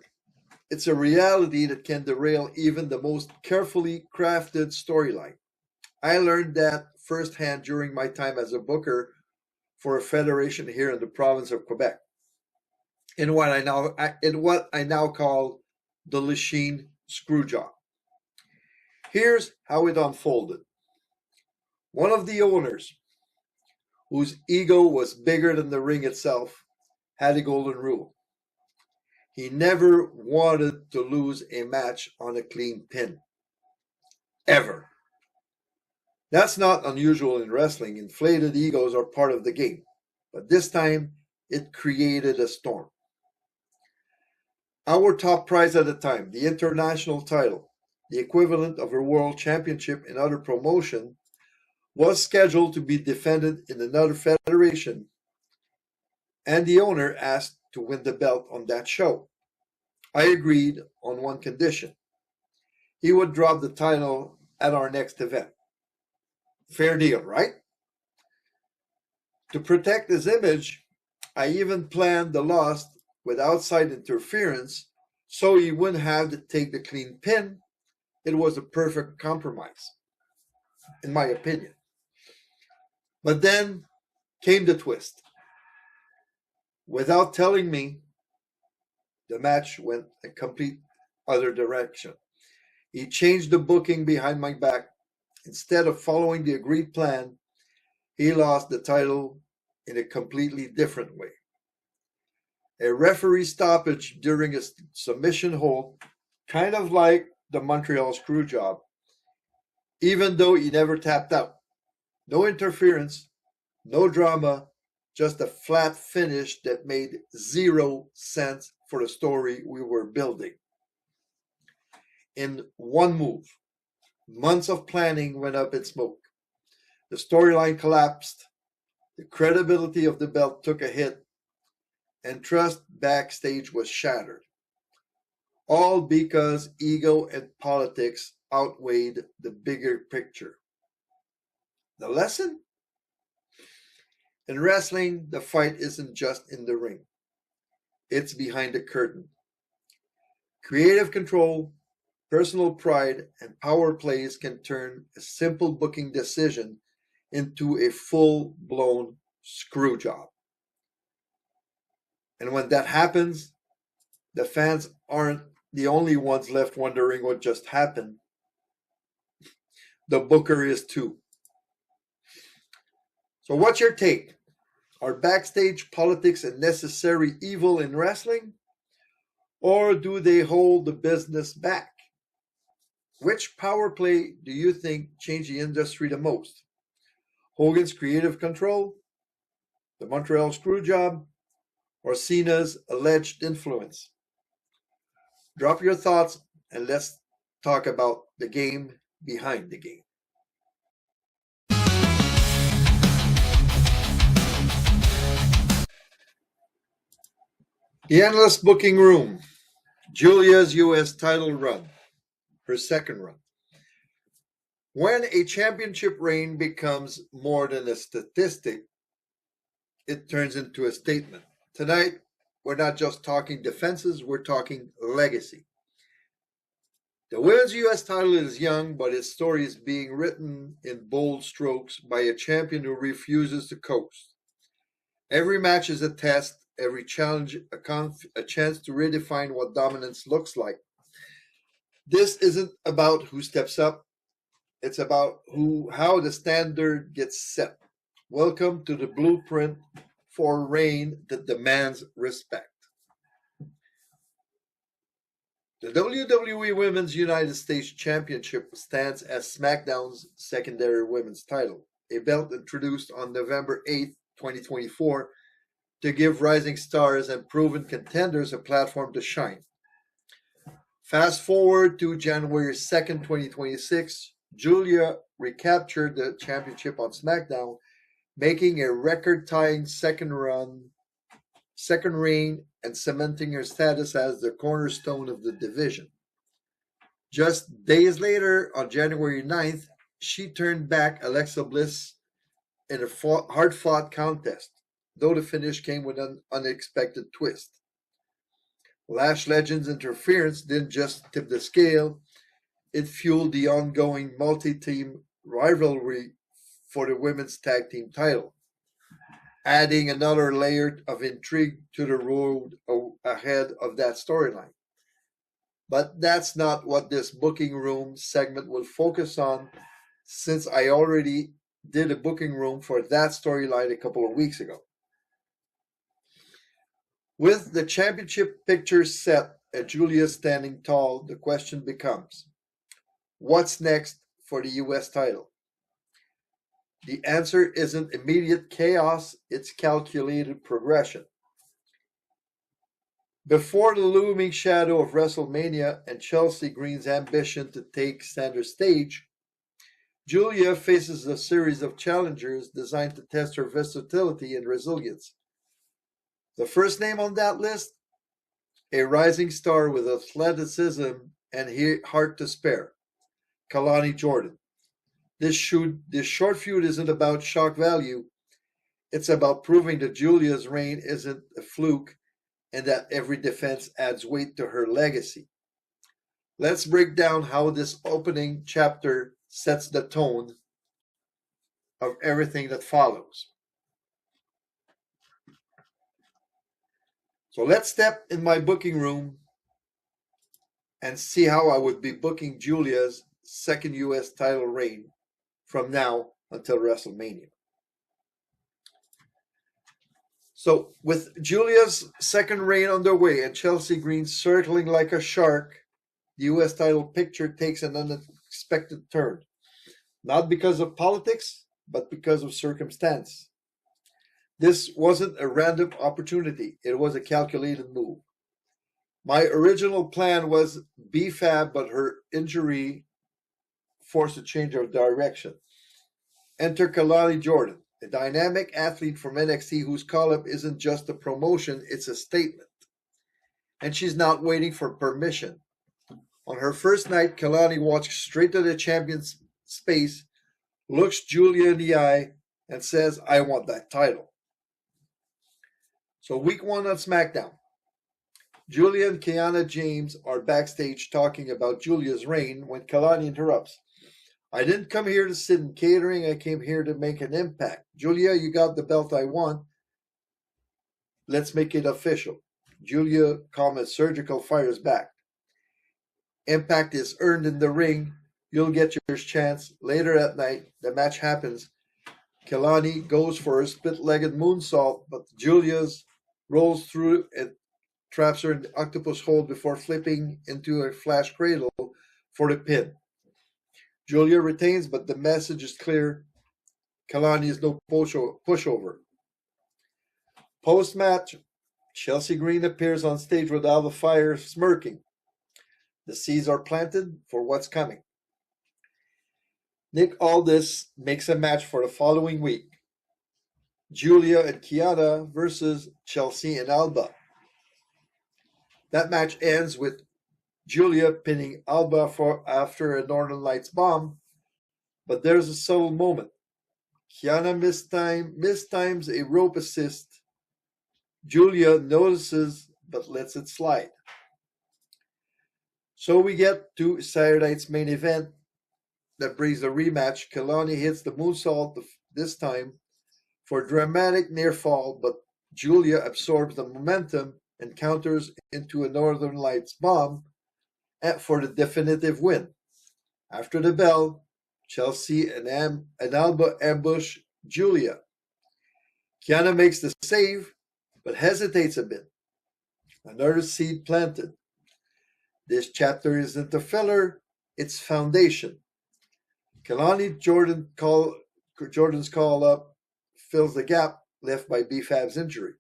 It's a reality that can derail even the most carefully crafted storyline. I learned that firsthand during my time as a booker for a federation here in the province of Quebec, in what I now call the Lachine Screwjob. Here's how it unfolded. One of the owners, whose ego was bigger than the ring itself, had a golden rule. He never wanted to lose a match on a clean pin. Ever. That's not unusual in wrestling. Inflated egos are part of the game. But this time, it created a storm. Our top prize at the time, the international title, the equivalent of a world championship in other promotion, was scheduled to be defended in another federation, and the owner asked to win the belt on that show. I agreed on one condition. He would drop the title at our next event. Fair deal, right? To protect his image, I even planned the loss with outside interference so he wouldn't have to take the clean pin. It was a perfect compromise, in my opinion. But then came the twist. Without telling me, the match went a complete other direction. He changed the booking behind my back. Instead of following the agreed plan, he lost the title in a completely different way. A referee stoppage during a submission hold, kind of like the Montreal Screwjob, even though he never tapped out. No interference, no drama, just a flat finish that made 0 sense for the story we were building. In one move, months of planning went up in smoke. The storyline collapsed, the credibility of the belt took a hit, and trust backstage was shattered. All because ego and politics outweighed the bigger picture. The lesson? In wrestling, the fight isn't just in the ring. It's behind the curtain. Creative control, personal pride, and power plays can turn a simple booking decision into a full-blown screw job. And when that happens, the fans aren't the only ones left wondering what just happened. The booker is too. So what's your take? Are backstage politics a necessary evil in wrestling? Or do they hold the business back? Which power play do you think changed the industry the most? Hogan's creative control, the Montreal Screwjob, or Cena's alleged influence? Drop your thoughts and let's talk about the game behind the game. The Analyst Booking Room. Julia's U.S. title run. Her second run. When a championship reign becomes more than a statistic, it turns into a statement. Tonight, we're not just talking defenses, we're talking legacy. The women's U.S. title is young, but its story is being written in bold strokes by a champion who refuses to coast. Every match is a test, every challenge a chance to redefine what dominance looks like. This isn't about who steps up, it's about how the standard gets set. Welcome to the blueprint for a reign that demands respect. The WWE Women's United States Championship stands as SmackDown's secondary women's title, a belt introduced on November 8, 2024, to give rising stars and proven contenders a platform to shine. Fast forward to January 2nd, 2026, Julia recaptured the championship on SmackDown, making a record-tying second reign, and cementing her status as the cornerstone of the division. Just days later, on January 9th, she turned back Alexa Bliss in a hard-fought contest, though the finish came with an unexpected twist. Lash Legend's interference didn't just tip the scale, it fueled the ongoing multi-team rivalry for the women's tag team title, adding another layer of intrigue to the road ahead of that storyline. But that's not what this booking room segment will focus on, since I already did a booking room for that storyline a couple of weeks ago. With the championship picture set and Julia standing tall, the question becomes, what's next for the U.S. title? The answer isn't immediate chaos, it's calculated progression. Before the looming shadow of WrestleMania and Chelsea Green's ambition to take center stage, Julia faces a series of challengers designed to test her versatility and resilience. The first name on that list? A rising star with athleticism and heart to spare, Kalani Jordan. This short feud isn't about shock value. It's about proving that Julia's reign isn't a fluke and that every defense adds weight to her legacy. Let's break down how this opening chapter sets the tone of everything that follows. So let's step in my booking room and see how I would be booking Julia's second U.S. title reign from now until WrestleMania. So with Julia's second reign underway and Chelsea Green circling like a shark, the U.S. title picture takes an unexpected turn. Not because of politics, but because of circumstance. This wasn't a random opportunity. It was a calculated move. My original plan was B-Fab, but her injury forced a change of direction. Enter Kalani Jordan, a dynamic athlete from NXT whose call-up isn't just a promotion, it's a statement. And she's not waiting for permission. On her first night, Kalani walks straight to the champion's space, looks Julia in the eye, and says, I want that title. So week 1 on SmackDown. Julia and Kiana James are backstage talking about Julia's reign when Kalani interrupts. I didn't come here to sit in catering. I came here to make an impact. Julia, you got the belt I want. Let's make it official. Julia, calm as surgical, fires back. Impact is earned in the ring. You'll get your chance. Later at night, the match happens. Kalani goes for a split-legged moonsault, but Julia's rolls through and traps her in the octopus hold before flipping into a flash cradle for the pin. Julia retains, but the message is clear. Kalani is no pushover. Post-match, Chelsea Green appears on stage with Alba Fire smirking. The seeds are planted for what's coming. Nick Aldis makes a match for the following week. Julia and Kiana versus Chelsea and Alba. That match ends with Julia pinning Alba after a Northern Lights bomb, but there's a subtle moment. Kiana mistimes a rope assist. Julia notices but lets it slide. So we get to Saturday night's main event that brings a rematch. Kalani hits the moonsault this time for a dramatic near fall, but Julia absorbs the momentum and counters into a Northern Lights bomb for the definitive win. After the bell, Chelsea and Alba ambush Julia. Kiana makes the save, but hesitates a bit. Another seed planted. This chapter isn't a filler, it's foundation. Kalani Jordan's call-up fills the gap left by B-Fab's injury.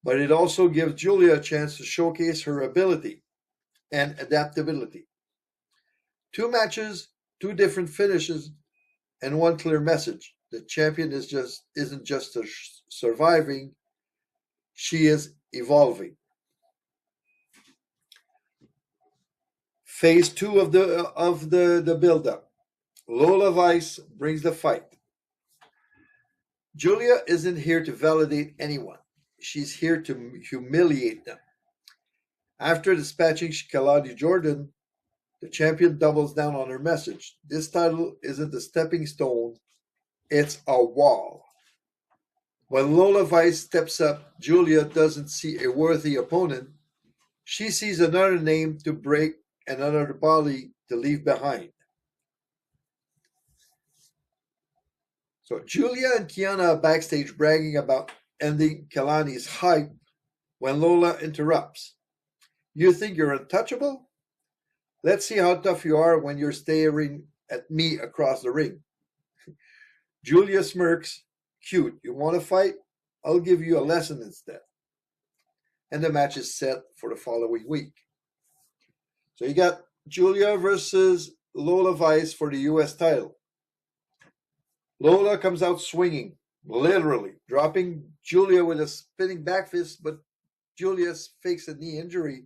But it also gives Julia a chance to showcase her ability and adaptability. 2 matches, 2 different finishes, and 1 clear message. The champion isn't just surviving, she is evolving. Phase 2 of the build-up. Lola Vice brings the fight. Julia isn't here to validate anyone. She's here to humiliate them. After dispatching Kalani Jordan, the champion doubles down on her message. This title isn't a stepping stone, it's a wall. When Lola Vice steps up, Julia doesn't see a worthy opponent. She sees another name to break and another body to leave behind. So Julia and Kiana are backstage bragging about ending Kalani's hype when Lola interrupts. You think you're untouchable? Let's see how tough you are when you're staring at me across the ring. Julia smirks. Cute. You want to fight? I'll give you a lesson instead. And the match is set for the following week. So you got Julia versus Lola Vice for the U.S. title. Lola comes out swinging, literally, dropping Julia with a spinning back fist, but Julia fakes a knee injury,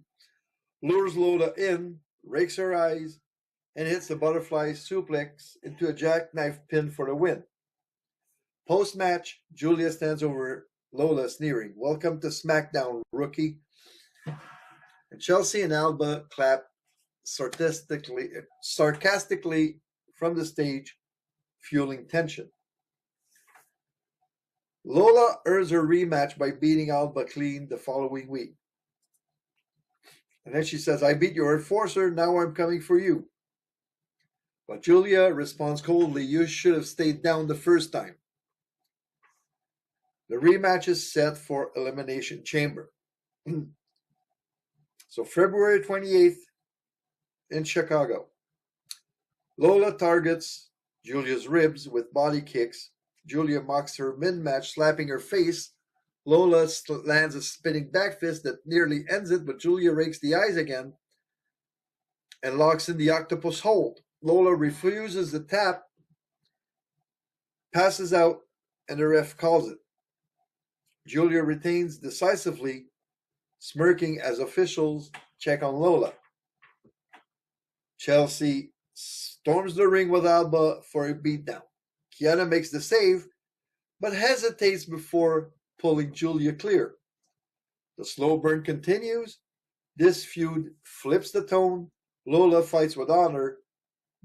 lures Lola in, rakes her eyes, and hits the butterfly suplex into a jackknife pin for the win. Post-match, Julia stands over Lola, sneering, "Welcome to SmackDown, rookie." And Chelsea and Alba clap sarcastically from the stage, fueling tension. Lola earns her rematch by beating Alba clean the following week. And then she says, "I beat your enforcer, now I'm coming for you." But Julia responds coldly, "You should have stayed down the first time." The rematch is set for Elimination Chamber. So February 28th in Chicago. Lola targets Julia's ribs with body kicks. Julia mocks her mid-match, slapping her face. Lola lands a spinning back fist that nearly ends it, but Julia rakes the eyes again and locks in the octopus hold. Lola refuses the tap, passes out, and the ref calls it. Julia retains decisively, smirking as officials check on Lola. Chelsea storms the ring with Alba for a beatdown. Kiana makes the save, but hesitates before pulling Julia clear. The slow burn continues. This feud flips the tone. Lola fights with honor.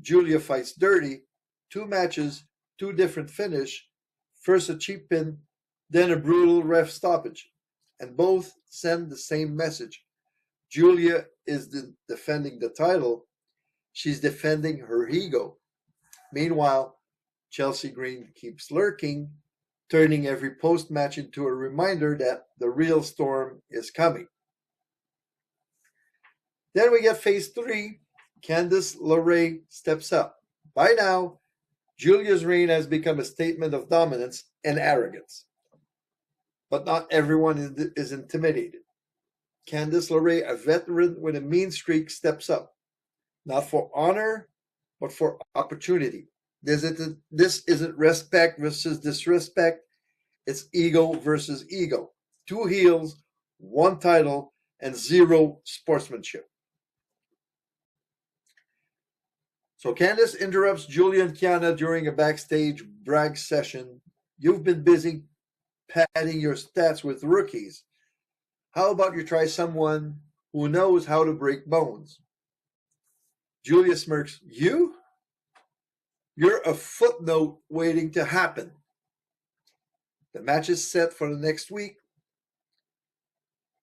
Julia fights dirty. 2 matches, 2 different finish. First a cheap pin, then a brutal ref stoppage. And both send the same message. Julia is defending the title. She's defending her ego. Meanwhile, Chelsea Green keeps lurking, turning every post-match into a reminder that the real storm is coming. Then we get phase 3. Candice LeRae steps up. By now, Julia's reign has become a statement of dominance and arrogance. But not everyone is intimidated. Candice LeRae, a veteran with a mean streak, steps up. Not for honor, but for opportunity. This isn't respect versus disrespect. It's ego versus ego. 2 heels, 1 title, and 0 sportsmanship. So Candice interrupts Julia and Kiana during a backstage brag session. You've been busy padding your stats with rookies. How about you try someone who knows how to break bones? Julia smirks. You? You're a footnote waiting to happen. The match is set for the next week,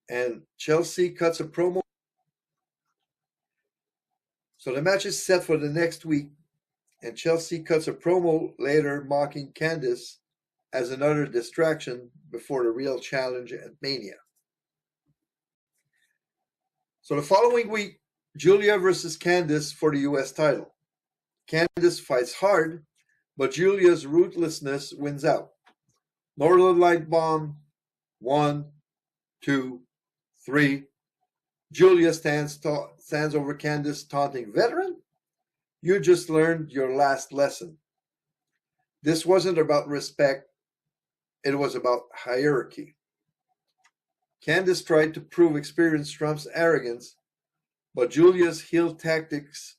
and Chelsea cuts a promo. So the match is set for the next week, and Chelsea cuts a promo later mocking Candice as another distraction before the real challenge at Mania. So the following week, Julia versus Candice for the U.S. title. Candice fights hard, but Julia's ruthlessness wins out. Northern Light Bomb, 1, 2, 3. Julia stands over Candice, taunting, "Veteran? You just learned your last lesson." This wasn't about respect. It was about hierarchy. Candice tried to prove experience trumps arrogance, but Julia's heel tactics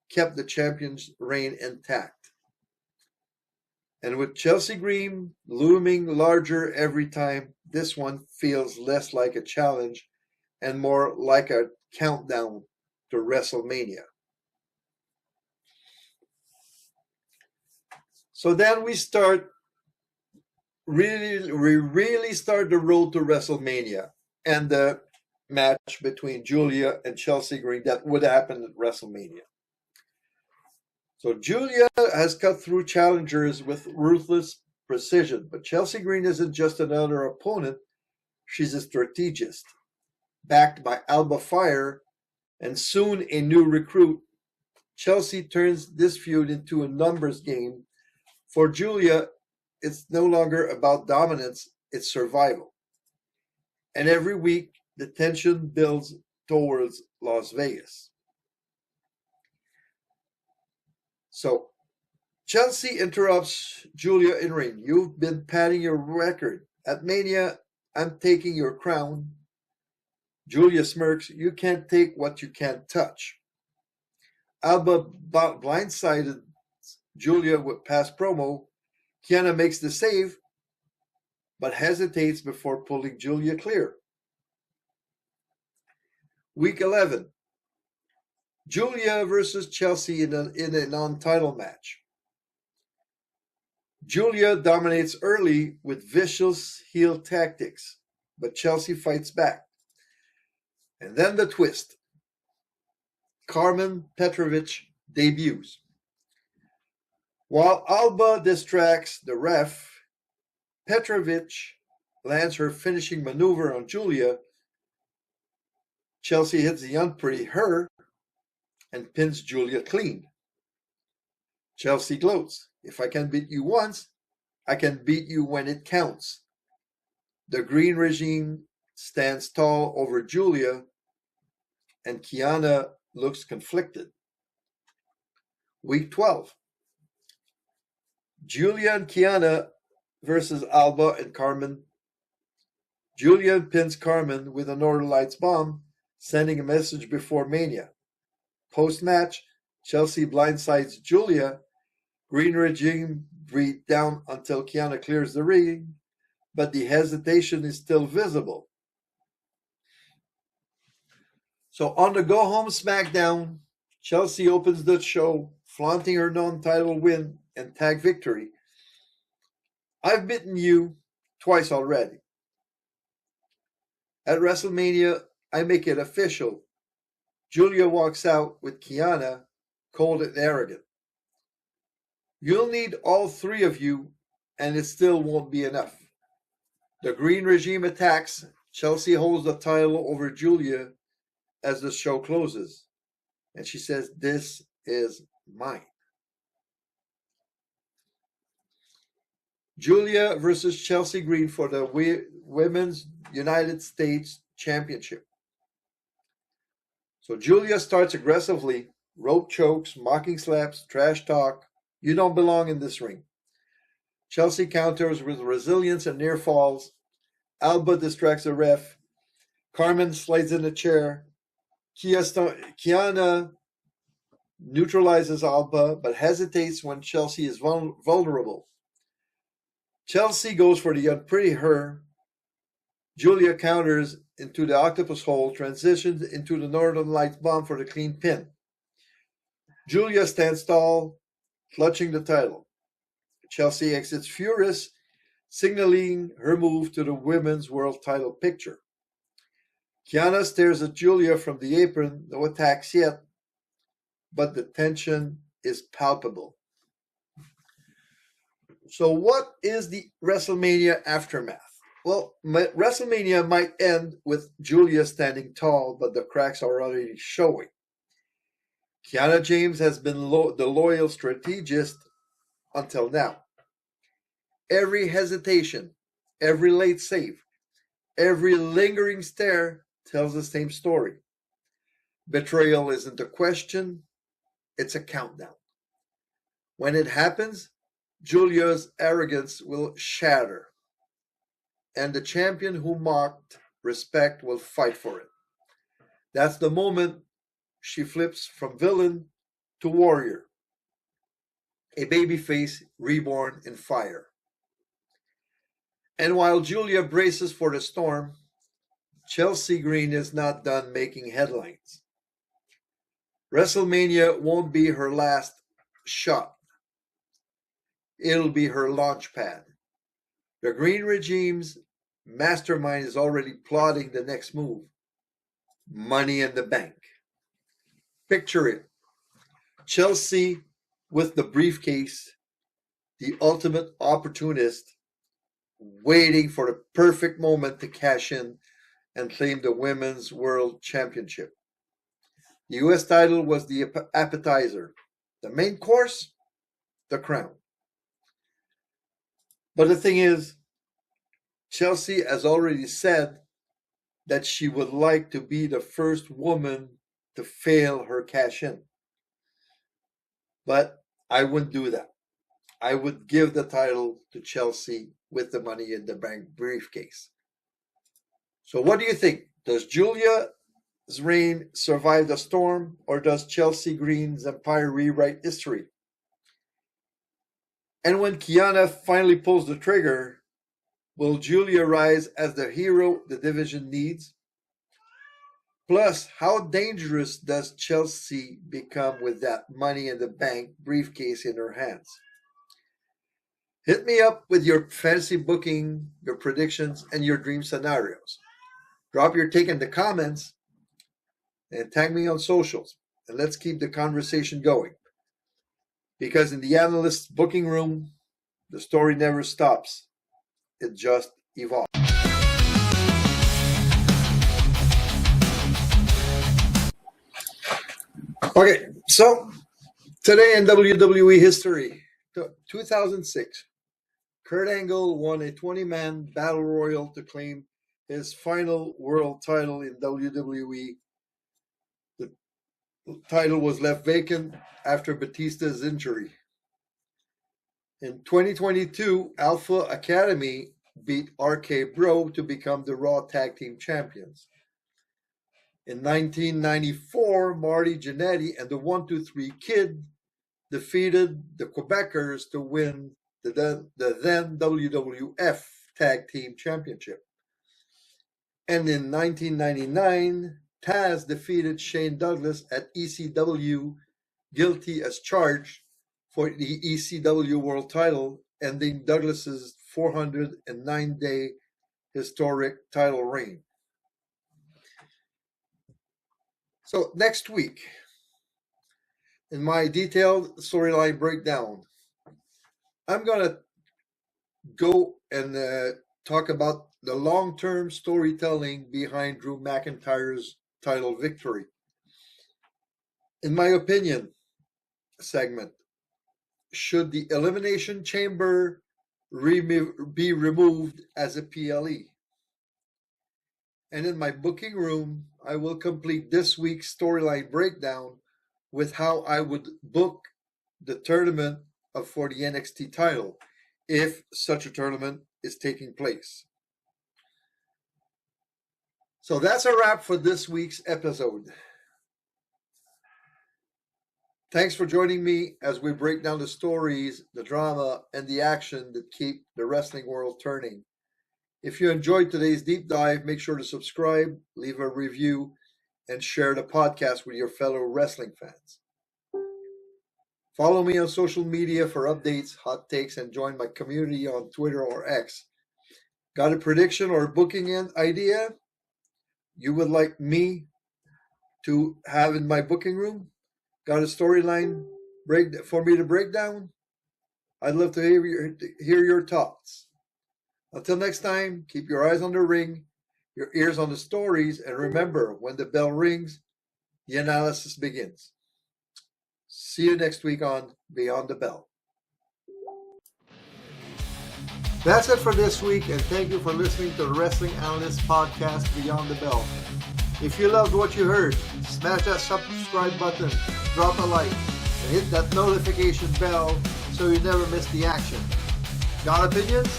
kept the champion's reign intact. And with Chelsea Green looming larger every time, this one feels less like a challenge and more like a countdown to WrestleMania. So then we really start the road to WrestleMania and the match between Julia and Chelsea Green that would happen at WrestleMania. So Julia has cut through challengers with ruthless precision, but Chelsea Green isn't just another opponent. She's a strategist, backed by Alba Fire and soon a new recruit. Chelsea turns this feud into a numbers game. For Julia, it's no longer about dominance, it's survival. And every week, the tension builds towards Las Vegas. So, Chelsea interrupts Julia in ring. You've been padding your record. At Mania, I'm taking your crown. Julia smirks. You can't take what you can't touch. Alba blindsided Julia with past promo. Kiana makes the save, but hesitates before pulling Julia clear. Week 11. Julia versus Chelsea in a non-title match. Julia dominates early with vicious heel tactics, but Chelsea fights back. And then the twist. Carmen Petrovich debuts. While Alba distracts the ref, Petrovich lands her finishing maneuver on Julia. Chelsea hits the unpretty her and pins Julia clean. Chelsea gloats. If I can beat you once, I can beat you when it counts. The Green regime stands tall over Julia, and Kiana looks conflicted. Week 12. Julia and Kiana versus Alba and Carmen. Julia pins Carmen with a Northern Lights bomb, sending a message before Mania. Post-match, Chelsea blindsides Julia. Green regime breathe down until Kiana clears the ring, but the hesitation is still visible. So on the go home SmackDown, Chelsea opens the show, flaunting her non-title win and tag victory. I've bitten you twice already. At WrestleMania, I make it official. Julia walks out with Kiana, cold and arrogant. You'll need all three of you, and it still won't be enough. The Green Regime attacks. Chelsea holds the title over Julia as the show closes. And she says, "This is mine." Julia versus Chelsea Green for the Women's United States Championship. So Julia starts aggressively, rope chokes, mocking slaps, trash talk. You don't belong in this ring. Chelsea counters with resilience and near falls. Alba distracts the ref. Carmen slides in a chair. Kiana neutralizes Alba, but hesitates when Chelsea is vulnerable. Chelsea goes for the unpretty her. Julia counters into the octopus hole, transitions into the Northern Lights bomb for the clean pin. Julia stands tall, clutching the title. Chelsea exits furious, signaling her move to the women's world title picture. Kiana stares at Julia from the apron, no attacks yet, but the tension is palpable. So what is the WrestleMania aftermath? Well, WrestleMania might end with Julia standing tall, but the cracks are already showing. Kiana James has been the loyal strategist until now. Every hesitation, every late save, every lingering stare tells the same story. Betrayal isn't a question, it's a countdown. When it happens, Julia's arrogance will shatter, and the champion who mocked respect will fight for it. That's the moment she flips from villain to warrior, a babyface reborn in fire. And while Julia braces for the storm, Chelsea Green is not done making headlines. WrestleMania won't be her last shot. It'll be her launch pad. The Green Regime's mastermind is already plotting the next move. Money in the Bank. Picture it. Chelsea with the briefcase, the ultimate opportunist, waiting for the perfect moment to cash in and claim the Women's World Championship. The U.S. title was the appetizer. The main course, the crown. But the thing is, Chelsea has already said that she would like to be the first woman to fail her cash in. But I wouldn't do that. I would give the title to Chelsea with the Money in the Bank briefcase. So what do you think? Does Julia's reign survive the storm, or does Chelsea Green's empire rewrite history? And when Kiana finally pulls the trigger, will Julia rise as the hero the division needs? Plus, how dangerous does Chelsea become with that Money in the Bank briefcase in her hands? Hit me up with your fantasy booking, your predictions, and your dream scenarios. Drop your take in the comments and tag me on socials. And let's keep the conversation going. Because in the analyst's booking room, the story never stops. It just evolves. Okay, so today in WWE history, 2006, Kurt Angle won a 20-man battle royal to claim his final world title in WWE. The title was left vacant after Batista's injury. In 2022, Alpha Academy beat RK Bro to become the Raw Tag Team Champions. In 1994, Marty Jannetty and the 1-2-3 Kid defeated the Quebecers to win the then WWF Tag Team Championship. And in 1999, Taz defeated Shane Douglas at ECW, guilty as charged, for the ECW World Title, ending Douglas's 409-day historic title reign. So next week, in my detailed storyline breakdown, I'm going to go and talk about the long-term storytelling behind Drew McIntyre's title victory. In my opinion, segment, should the Elimination Chamber be removed as a PLE? And in my booking room, I will complete this week's storyline breakdown with how I would book the tournament for the NXT title, if such a tournament is taking place. So that's a wrap for this week's episode. Thanks for joining me as we break down the stories, the drama, and the action that keep the wrestling world turning. If you enjoyed today's deep dive, make sure to subscribe, leave a review, and share the podcast with your fellow wrestling fans. Follow me on social media for updates, hot takes, and join my community on Twitter or X. Got a prediction or booking idea you would like me to have in my booking room? Got a storyline for me to break down? I'd love to hear your thoughts. Until next time, keep your eyes on the ring, your ears on the stories, and remember, when the bell rings, the analysis begins. See you next week on Beyond the Bell. That's it for this week, and thank you for listening to the Wrestling Analyst Podcast, Beyond the Bell. If you loved what you heard, smash that subscribe button, drop a like, and hit that notification bell so you never miss the action. Got opinions?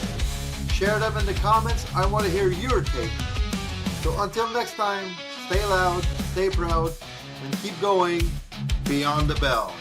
Share them in the comments. I want to hear your take. So until next time, stay loud, stay proud, and keep going beyond the bell.